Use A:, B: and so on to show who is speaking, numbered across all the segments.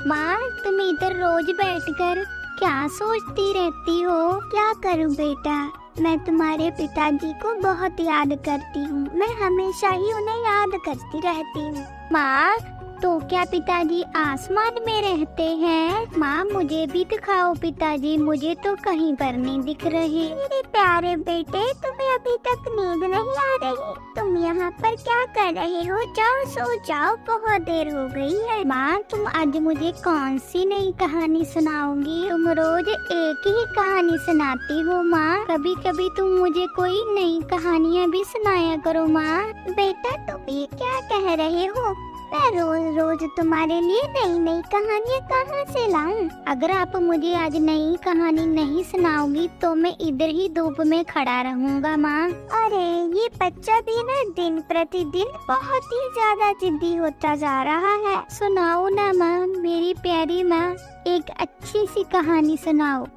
A: माँ, तुम इधर रोज बैठकर क्या सोचती रहती हो? क्या करूँ बेटा, मैं तुम्हारे पिताजी को बहुत याद करती हूँ। मैं हमेशा ही उन्हें याद करती रहती हूँ। माँ, तो क्या पिताजी आसमान में रहते हैं? माँ, मुझे भी दिखाओ पिताजी, मुझे तो कहीं पर नहीं दिख रहे। मेरे प्यारे बेटे, तुम्हें अभी तक नींद नहीं आ रही? तुम यहाँ पर क्या कर रहे हो? जाओ सो जाओ, बहुत देर हो गई है। माँ, तुम आज मुझे कौन सी नई कहानी सुनाओगी? तुम रोज एक ही कहानी सुनाती हो माँ। कभी कभी तुम मुझे कोई नई कहानियाँ भी सुनाया करो माँ। बेटा, तुम ये क्या कह रहे हो? मैं रोज रोज तुम्हारे लिए नई नई कहानियाँ कहाँ से लाऊं? अगर आप मुझे आज नई कहानी नहीं सुनाओगी तो मैं इधर ही धूप में खड़ा रहूँगा माँ। अरे ये बच्चा भी ना दिन प्रतिदिन बहुत ही ज्यादा जिद्दी होता जा रहा है। सुनाओ ना माँ, मेरी प्यारी माँ, एक अच्छी सी कहानी सुनाओ।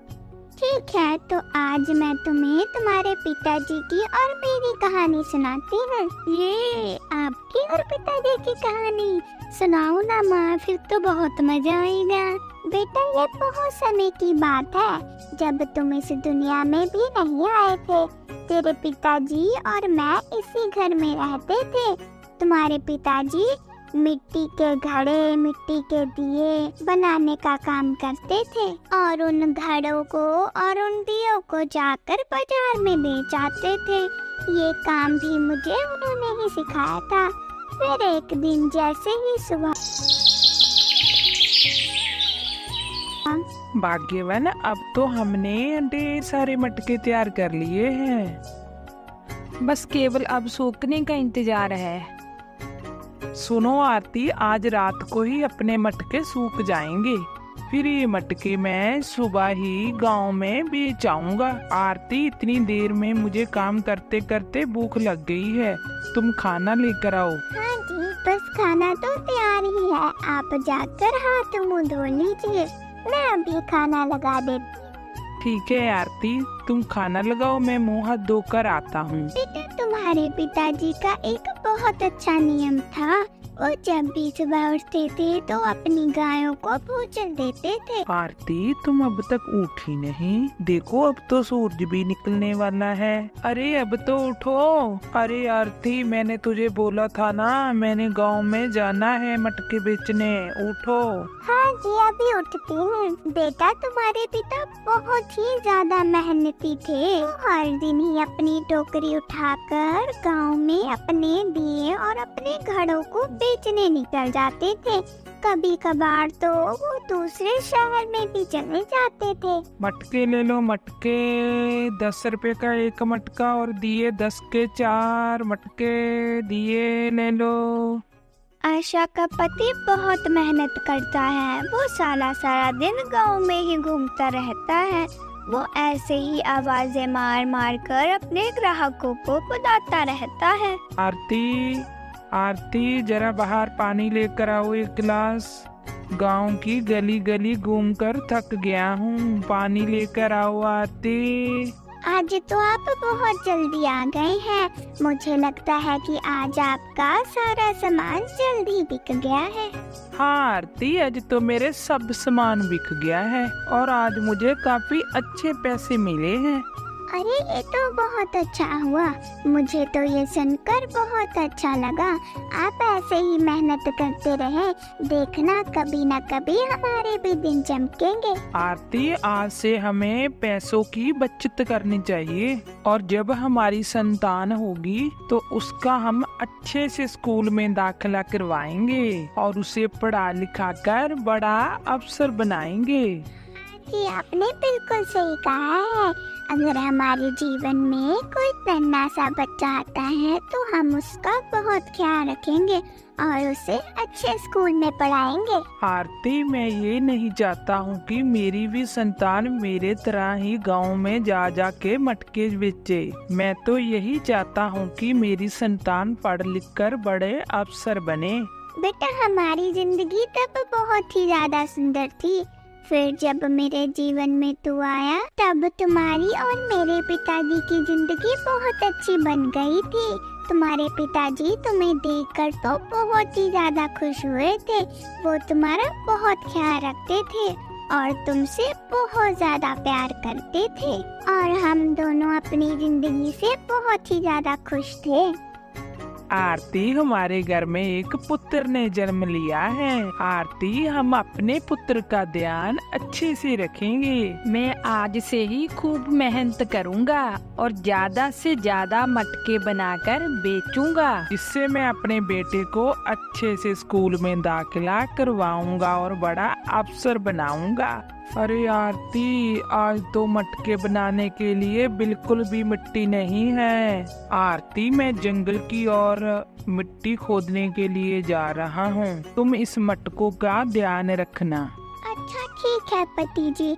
A: ठीक है, तो आज मैं तुम्हें तुम्हारे पिताजी की और मेरी कहानी सुनाती हूँ। ये आपकी और पिताजी की कहानी सुनाओ ना माँ, फिर तो बहुत मजा आएगा। बेटा, ये बहुत समय की बात है जब तुम इस दुनिया में भी नहीं आए थे। तेरे पिताजी और मैं इसी घर में रहते थे। तुम्हारे पिताजी मिट्टी के घड़े, मिट्टी के दिए बनाने का काम करते थे और उन घड़ों को और उन दियों को जाकर बाजार में बेच आते थे। ये काम भी मुझे उन्होंने ही सिखाया था। फिर एक दिन जैसे ही सुबह।
B: भाग्यवान, अब तो हमने ढेर सारे मटके तैयार कर लिए हैं।
C: बस केवल अब सूखने का इंतजार है।
B: सुनो आरती, आज रात को ही अपने मटके सूख जाएंगे। फिर ये मटके मैं सुबह ही गांव में बेच आऊंगा। आरती, इतनी देर में मुझे काम करते करते भूख लग गई है। तुम खाना लेकर आओ।
A: हाँ जी, बस खाना तो तैयार ही है। आप जाकर हाथ मुंह धो लीजिए, मैं अभी खाना लगा देती।
B: ठीक है आरती, तुम खाना लगाओ, मैं मुंह हाथ धोकर आता हूँ।
A: बेटा, तुम्हारे पिताजी का एक बहुत अच्छा नियम था। वो जब भी सुबह उठते थे तो अपनी गायों को भोजन देते थे।
B: आरती, तुम अब तक उठी नहीं? देखो, अब तो सूरज भी निकलने वाला है। अरे अब तो उठो। अरे आरती, मैंने तुझे बोला था ना, मैंने गांव में जाना है मटके बेचने। उठो।
A: हाँ जी, अभी उठती हूँ। बेटा, तुम्हारे पिता बहुत ही ज्यादा मेहनती थे। वो हर दिन ही अपनी टोकरी उठाकर गांव में अपने दिए और अपने घड़ों को बेचने निकल जाते थे। कभी कभार तो वो दूसरे शहर में भी चले जाते थे।
B: मटके ले लो, मटके 10 रुपए का एक मटका और दिए 10 के 4 मटके। दिए ले लो।
A: आशा का पति बहुत मेहनत करता है। वो सारा दिन गांव में ही घूमता रहता है। वो ऐसे ही आवाजें मार मार कर अपने ग्राहकों को बुलाता रहता है।
B: आरती, आरती, जरा बाहर पानी लेकर आओ एक गिलास। गांव की गली गली घूमकर थक गया हूँ, पानी लेकर आओ आरती।
A: आज तो आप बहुत जल्दी आ गए हैं। मुझे लगता है कि आज आपका सारा सामान जल्दी बिक गया है।
B: हाँ आरती, आज तो मेरे सब सामान बिक गया है और आज मुझे काफी अच्छे पैसे मिले हैं।
A: अरे ये तो बहुत अच्छा हुआ। मुझे तो ये सुनकर बहुत अच्छा लगा। आप ऐसे ही मेहनत करते रहे, देखना कभी न कभी हमारे भी दिन चमकेंगे।
B: आरती, आज से हमें पैसों की बचत करनी चाहिए और जब हमारी संतान होगी तो उसका हम अच्छे से स्कूल में दाखिला करवाएंगे और उसे पढ़ा लिखा कर बड़ा अफसर बनाएंगे।
A: जी, आपने बिल्कुल सही कहा है। अगर हमारे जीवन में कोई नन्हा सा बच्चा आता है तो हम उसका बहुत ख्याल रखेंगे और उसे अच्छे स्कूल में पढ़ाएंगे।
B: आरती, मैं ये नहीं चाहता हूँ कि मेरी भी संतान मेरे तरह ही गांव में जा जा के मटके बेचे। मैं तो यही चाहता हूँ कि मेरी संतान पढ़ लिख कर बड़े अफसर बने।
A: बेटा, हमारी जिंदगी तब बहुत ही ज्यादा सुंदर थी। फिर जब मेरे जीवन में तू आया तब तुम्हारी और मेरे पिताजी की जिंदगी बहुत अच्छी बन गई थी। तुम्हारे पिताजी तुम्हें देखकर तो बहुत ही ज्यादा खुश हुए थे। वो तुम्हारा बहुत ख्याल रखते थे और तुमसे बहुत ज्यादा प्यार करते थे और हम दोनों अपनी जिंदगी से बहुत ही ज्यादा खुश थे।
B: आरती, हमारे घर में एक पुत्र ने जन्म लिया है। आरती, हम अपने पुत्र का ध्यान अच्छे से रखेंगे।
C: मैं आज से ही खूब मेहनत करूंगा और ज्यादा से ज्यादा मटके बनाकर बेचूंगा।
B: इससे मैं अपने बेटे को अच्छे से स्कूल में दाखिला करवाऊंगा और बड़ा अफसर बनाऊंगा। अरे आरती, आज तो मटके बनाने के लिए बिल्कुल भी मिट्टी नहीं है। आरती, मैं जंगल की ओर मिट्टी खोदने के लिए जा रहा हूँ। तुम इस मटकों का ध्यान रखना।
A: अच्छा ठीक है पति जी,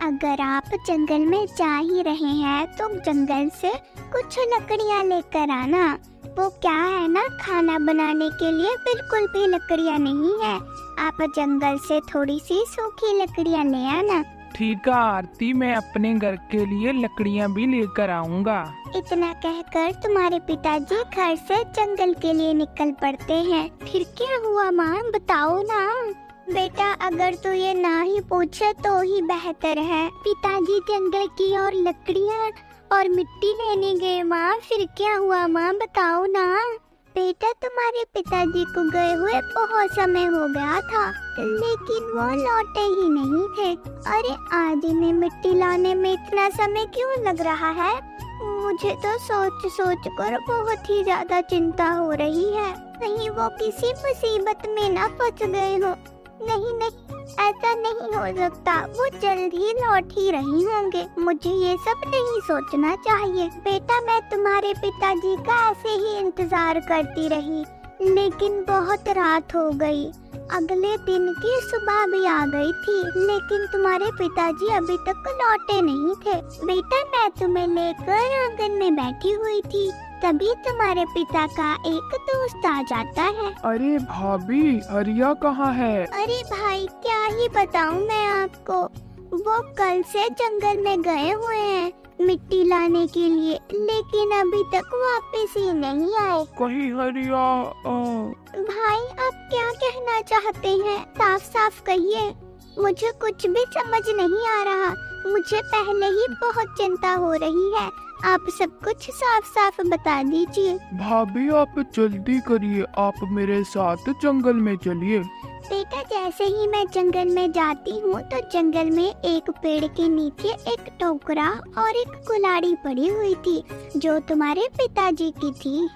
A: अगर आप जंगल में जा ही रहे हैं तो जंगल से कुछ लकड़ियाँ लेकर आना। वो क्या है ना, खाना बनाने के लिए बिल्कुल भी लकड़ियाँ नहीं है। आप जंगल से थोड़ी सी सूखी लकड़ियाँ ले आना।
B: ठीक है आरती, मैं अपने घर के लिए लकड़ियाँ भी लेकर आऊँगा।
A: इतना कहकर तुम्हारे पिताजी घर से जंगल के लिए निकल पड़ते हैं। फिर क्या हुआ माँ, बताओ ना। बेटा, अगर तू ये ना ही पूछे तो ही बेहतर है। पिताजी जंगल की और लकड़ियाँ और मिट्टी लेने गए माँ। फिर क्या हुआ माँ, बताओ ना। बेटा, तुम्हारे पिताजी को गए हुए बहुत समय हो गया था, लेकिन वो लौटे ही नहीं थे। अरे आज इन्हें मिट्टी लाने में इतना समय क्यों लग रहा है? मुझे तो सोच सोच कर बहुत ही ज्यादा चिंता हो रही है। कहीं वो किसी मुसीबत में ना फंस गए हो। नहीं नहीं, ऐसा नहीं हो सकता। वो जल्द ही लौट ही रही होंगे। मुझे ये सब नहीं सोचना चाहिए। बेटा, मैं तुम्हारे पिताजी का ऐसे ही इंतजार करती रही, लेकिन बहुत रात हो गई। अगले दिन की सुबह भी आ गई थी, लेकिन तुम्हारे पिताजी अभी तक लौटे नहीं थे। बेटा, मैं तुम्हें लेकर आंगन में बैठी हुई थी, तभी तुम्हारे पिता का एक दोस्त आ जाता है।
B: अरे भाभी, हरिया कहाँ है?
A: अरे भाई, क्या ही बताऊं मैं आपको। वो कल से जंगल में गए हुए हैं मिट्टी लाने के लिए, लेकिन अभी तक वापस ही नहीं आए।
B: कहीं हरिया
A: भाई, आप क्या कहना चाहते हैं? साफ साफ कहिए, मुझे कुछ भी समझ नहीं आ रहा। मुझे पहले ही बहुत चिंता हो रही है। आप सब कुछ साफ साफ बता दीजिए।
B: भाभी, आप जल्दी करिए, आप मेरे साथ जंगल में चलिए।
A: बेटा, जैसे ही मैं जंगल में जाती हूँ तो जंगल में एक पेड़ के नीचे एक टोकरा और एक कुल्हाड़ी पड़ी हुई थी, जो तुम्हारे पिताजी की थी।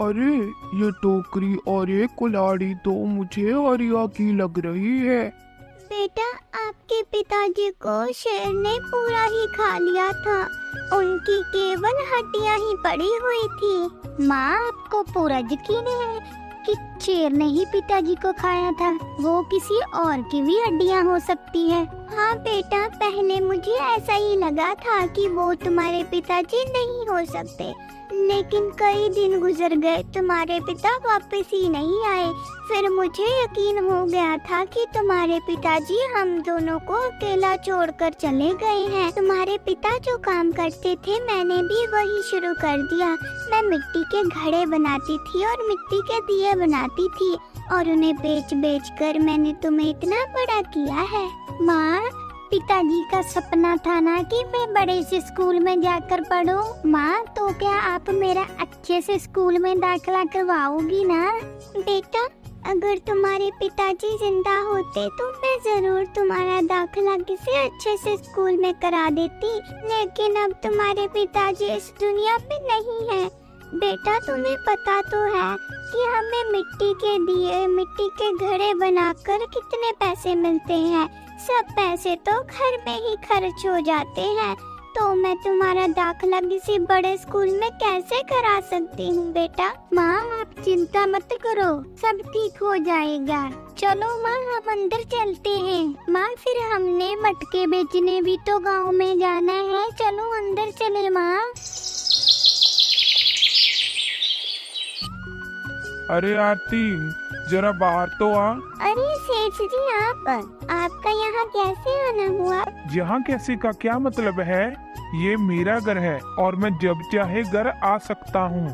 B: अरे, ये टोकरी और ये कुल्हाड़ी तो मुझे हरिया की लग रही है।
A: बेटा, आपके पिताजी को शेर ने पूरा ही खा लिया था। उनकी केवल हड्डियां ही पड़ी हुई थी। माँ, आपको पूरा यकीन है कि शेर ने ही पिताजी को खाया था? वो किसी और की भी हड्डियां हो सकती है। हाँ बेटा, पहले मुझे ऐसा ही लगा था कि वो तुम्हारे पिताजी नहीं हो सकते, लेकिन कई दिन गुजर गए, तुम्हारे पिता वापस ही नहीं आए। फिर मुझे यकीन हो गया था कि तुम्हारे पिताजी हम दोनों को अकेला छोड़कर चले गए हैं। तुम्हारे पिता जो काम करते थे, मैंने भी वही शुरू कर दिया। मैं मिट्टी के घड़े बनाती थी और मिट्टी के दिए बनाती थी, और उन्हें बेच बेच कर मैंने तुम्हें इतना बड़ा किया है। माँ, पिताजी का सपना था ना कि मैं बड़े से स्कूल में जाकर पढूं। माँ, तो क्या आप मेरा अच्छे से स्कूल में दाखिला करवाओगी ना? बेटा, अगर तुम्हारे पिताजी जिंदा होते तो मैं जरूर तुम्हारा दाखिला किसी अच्छे से स्कूल में करा देती, लेकिन अब तुम्हारे पिताजी इस दुनिया में नहीं है। बेटा, तुम्हें पता तो है कि हमें मिट्टी के दिए, मिट्टी के घड़े बनाकर कितने पैसे मिलते हैं। सब पैसे तो घर में ही खर्च हो जाते हैं, तो मैं तुम्हारा दाखिला किसी बड़े स्कूल में कैसे करा सकती हूँ बेटा? माँ, आप चिंता मत करो, सब ठीक हो जाएगा। चलो माँ, हम अंदर चलते हैं। माँ, फिर हमने मटके बेचने भी तो गांव में जाना है। चलो अंदर चले माँ।
B: अरे आरती, जरा बाहर तो आ।
A: अरे सेठ जी, आपका यहाँ कैसे आना हुआ?
B: यहाँ कैसे का क्या मतलब है? ये मेरा घर है और मैं जब चाहे घर आ सकता हूँ।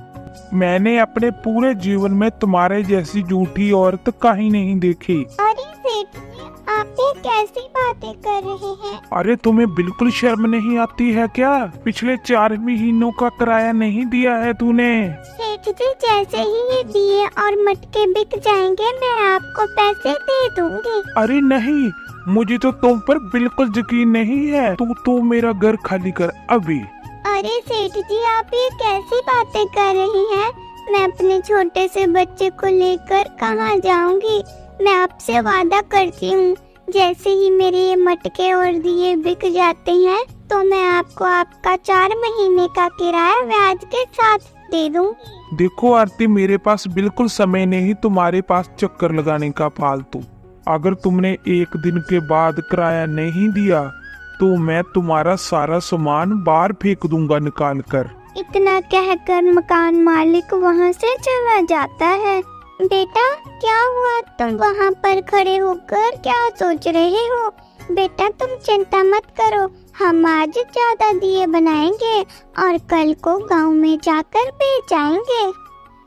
D: मैंने अपने पूरे जीवन में तुम्हारे जैसी झूठी औरत कहीं नहीं देखी।
A: अरे सेठ जी, आप ये कैसी बातें कर रहे हैं?
D: अरे तुम्हें बिल्कुल शर्म नहीं आती है क्या? पिछले 4 महीनों का किराया नहीं दिया है तूने।
A: सेठ जी, जैसे ही ये दिए और मटके बिक जाएंगे मैं आपको पैसे दे दूंगी।
D: अरे नहीं, मुझे तो तुम पर बिल्कुल यकीन नहीं है। तू मेरा घर खाली कर अभी।
A: अरे सेठ जी, आप ये कैसी बातें कर रही हैं? मैं अपने छोटे से बच्चे को लेकर कहाँ जाऊंगी? मैं आपसे वादा करती हूँ, जैसे ही मेरे ये मटके और दिए बिक जाते हैं तो मैं आपको आपका 4 महीने का किराया ब्याज के साथ दे दूंगी।
D: देखो आरती, मेरे पास बिल्कुल समय नहीं तुम्हारे पास चक्कर लगाने का फालतू। अगर तुमने 1 दिन के बाद किराया नहीं दिया तो मैं तुम्हारा सारा सामान बाहर फेंक दूंगा निकाल कर।
A: इतना कहकर मकान मालिक वहाँ से चला जाता है। बेटा, क्या हुआ? तुम वहाँ पर खड़े होकर क्या सोच रहे हो? बेटा, तुम चिंता मत करो, हम आज ज्यादा दिए बनाएंगे और कल को गांव में जाकर बेच आएंगे।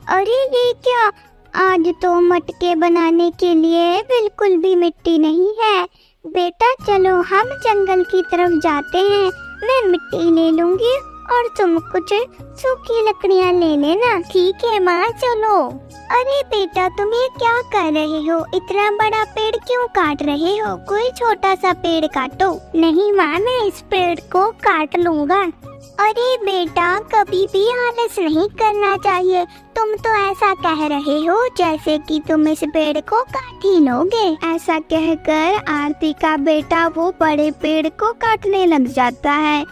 A: अरे ये क्या? आज तो मटके बनाने के लिए बिल्कुल भी मिट्टी नहीं है। बेटा चलो, हम जंगल की तरफ जाते हैं, मैं मिट्टी ले लूंगी और तुम कुछ सूखी लकड़ियाँ ले लेना। ठीक है माँ, चलो। अरे बेटा, तुम ये क्या कर रहे हो? इतना बड़ा पेड़ क्यों काट रहे हो? कोई छोटा सा पेड़ काटो। नहीं माँ, मैं इस पेड़ को काट लूँगा। अरे बेटा, कभी भी आलस नहीं करना चाहिए। तुम तो ऐसा कह रहे हो जैसे कि तुम इस पेड़ को काट ही लोगे। ऐसा कहकर आरती का बेटा वो बड़े पेड़ को काटने लग जाता है,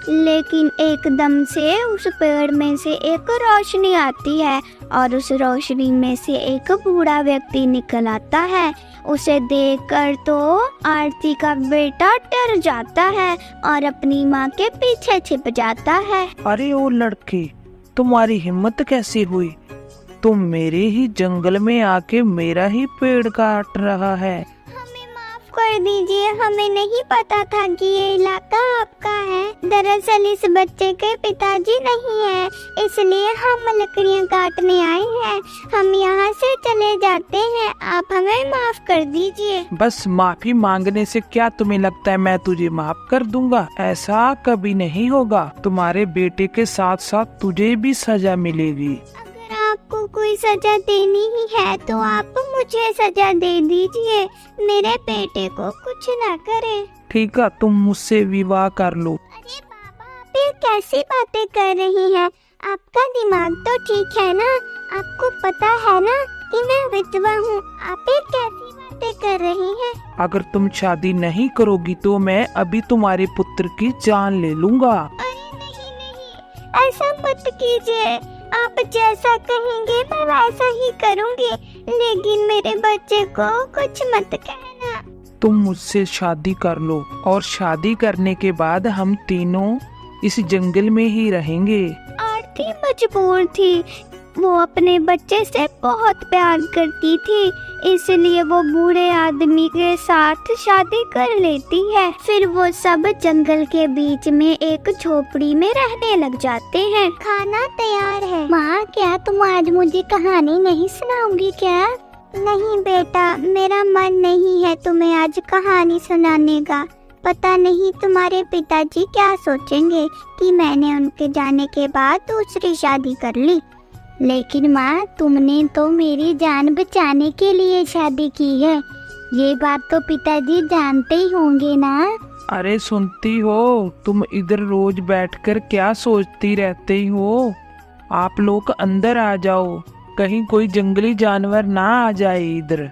A: लेकिन एकदम से उस पेड़ में से एक रोशनी आती है और उस रोशनी में से एक बूढ़ा व्यक्ति निकल आता है। उसे देखकर तो आरती का बेटा डर जाता है और अपनी माँ के पीछे छिप जाता है।
B: अरे ओ लड़के, तुम्हारी हिम्मत कैसे हुई? तुम मेरे ही जंगल में आके मेरा ही पेड़ काट रहा है।
A: हमें माफ कर दीजिए, हमें नहीं पता था कि ये इलाका आपका है। दरअसल इस बच्चे के पिताजी नहीं है, इसलिए हम लकड़ियाँ काटने आए हैं। हम यहाँ से चले जाते हैं, आप हमें माफ कर दीजिए।
B: बस माफी मांगने से क्या तुम्हें लगता है मैं तुझे माफ कर दूंगा? ऐसा कभी नहीं होगा। तुम्हारे बेटे के साथ साथ तुझे भी सजा मिलेगी।
A: अगर आपको कोई सजा देनी ही है तो आप मुझे सजा दे दीजिए, मेरे बेटे को कुछ ना करे।
B: ठीक है, तुम मुझसे विवाह कर लो।
A: अरे पापा, आप ये कैसी बातें कर रही हैं? आपका दिमाग तो ठीक है ना? आपको पता है ना कि मैं विधवा हूँ? आप ये कैसी बातें कर रही हैं?
B: अगर तुम शादी नहीं करोगी तो मैं अभी तुम्हारे पुत्र की जान ले लूंगा।
A: अरे नहीं नहीं, ऐसा मत कीजिए। आप जैसा कहेंगे मैं वैसा ही करूँगी, लेकिन मेरे बच्चे को कुछ मत कहना।
B: तुम मुझसे शादी कर लो और शादी करने के बाद हम तीनों इस जंगल में ही रहेंगे।
A: आरती मजबूर थी, वो अपने बच्चे से बहुत प्यार करती थी, इसलिए वो बूढ़े आदमी के साथ शादी कर लेती है। फिर वो सब जंगल के बीच में एक झोपड़ी में रहने लग जाते हैं। खाना तैयार है। माँ, क्या तुम आज मुझे कहानी नहीं सुनाओगी क्या? नहीं बेटा, मेरा मन नहीं है तुम्हें आज कहानी सुनाने का। पता नहीं तुम्हारे पिताजी क्या सोचेंगे कि मैंने उनके जाने के बाद दूसरी शादी कर ली। लेकिन माँ, तुमने तो मेरी जान बचाने के लिए शादी की है, ये बात तो पिताजी जानते ही होंगे ना?
B: अरे सुनती हो, तुम इधर रोज बैठकर क्या सोचती रहती हो? आप लोग अंदर आ जाओ, कहीं कोई जंगली जानवर ना आ जाए इधर।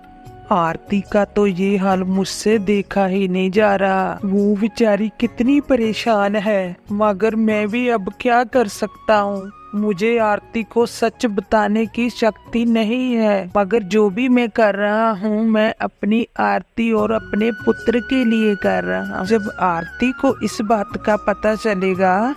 B: आरती का तो ये हाल मुझसे देखा ही नहीं जा रहा। वो बेचारी कितनी परेशान है, मगर मैं भी अब क्या कर सकता हूँ। मुझे आरती को सच बताने की शक्ति नहीं है, मगर जो भी मैं कर रहा हूँ मैं अपनी आरती और अपने पुत्र के लिए कर रहा हूँ। जब आरती को इस बात का पता चलेगा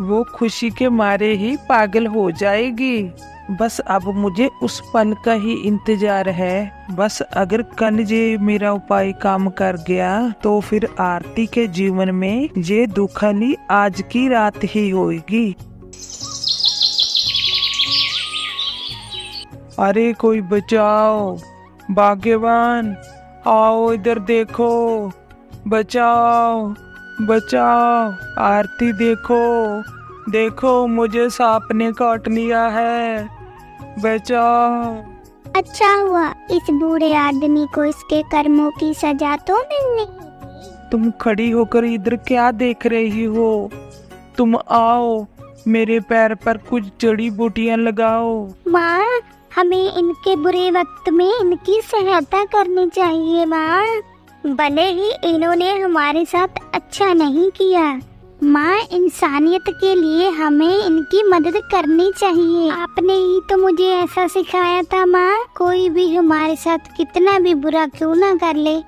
B: वो खुशी के मारे ही पागल हो जाएगी। बस अब मुझे उस पल का ही इंतजार है। बस अगर कल ये मेरा उपाय काम कर गया तो फिर आरती के जीवन में ये दुखली आज की रात ही होगी। अरे कोई बचाओ, भाग्यवान आओ इधर देखो, बचाओ बचाओ। आरती देखो देखो, मुझे सांप ने काट लिया है, बचाओ।
A: अच्छा हुआ इस बूढ़े आदमी को इसके कर्मों की सजा तो मिलनी।
B: तुम खड़ी होकर इधर क्या देख रही हो? तुम आओ, मेरे पैर पर कुछ जड़ी बूटियां लगाओ।
A: माँ, हमें इनके बुरे वक्त में इनकी सहायता करनी चाहिए माँ। भले ही इन्होंने हमारे साथ अच्छा नहीं किया, माँ इंसानियत के लिए हमें इनकी मदद करनी चाहिए। आपने ही तो मुझे ऐसा सिखाया था माँ, कोई भी हमारे साथ कितना भी बुरा क्यों ना कर ले,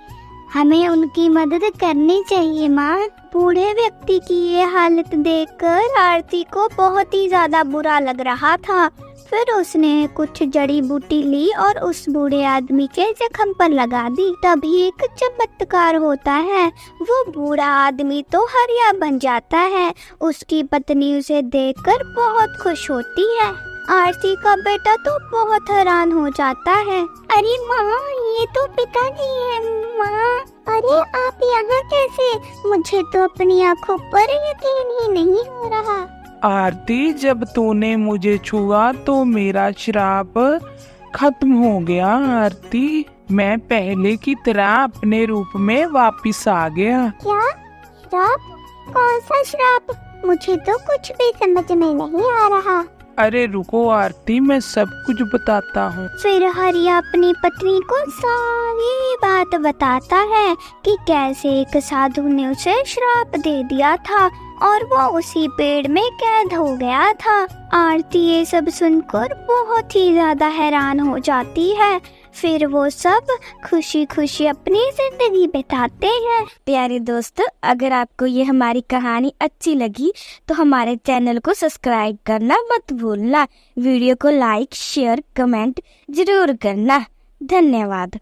A: हमें उनकी मदद करनी चाहिए माँ। बूढ़े व्यक्ति की ये हालत देखकर आरती को बहुत ही ज्यादा बुरा लग रहा था। फिर उसने कुछ जड़ी बूटी ली और उस बूढ़े आदमी के जख्म पर लगा दी। तभी एक चमत्कार होता है, वो बूढ़ा आदमी तो हरिया बन जाता है। उसकी पत्नी उसे देखकर बहुत खुश होती है। आरती का बेटा तो बहुत हैरान हो जाता है। अरे माँ, ये तो पिताजी है। माँ, अरे आप यहाँ कैसे? मुझे तो अपनी आँखों पर यकीन ही नहीं हो रहा।
B: आरती, जब तूने मुझे छुआ तो मेरा श्राप खत्म हो गया। आरती, मैं पहले की तरह अपने रूप में वापस आ गया।
A: क्या श्राप? कौन सा श्राप? मुझे तो कुछ भी समझ में नहीं आ रहा।
B: अरे रुको आरती, मैं सब कुछ बताता हूँ।
A: फिर हरिया अपनी पत्नी को सारी बात बताता है कि कैसे एक साधु ने उसे श्राप दे दिया था और वो उसी पेड़ में कैद हो गया था। आरती ये सब सुनकर बहुत ही ज्यादा हैरान हो जाती है। फिर वो सब खुशी खुशी अपनी जिंदगी बिताते हैं।
E: प्यारे दोस्तों, अगर आपको ये हमारी कहानी अच्छी लगी तो हमारे चैनल को सब्सक्राइब करना मत भूलना। वीडियो को लाइक, शेयर, कमेंट जरूर करना। धन्यवाद।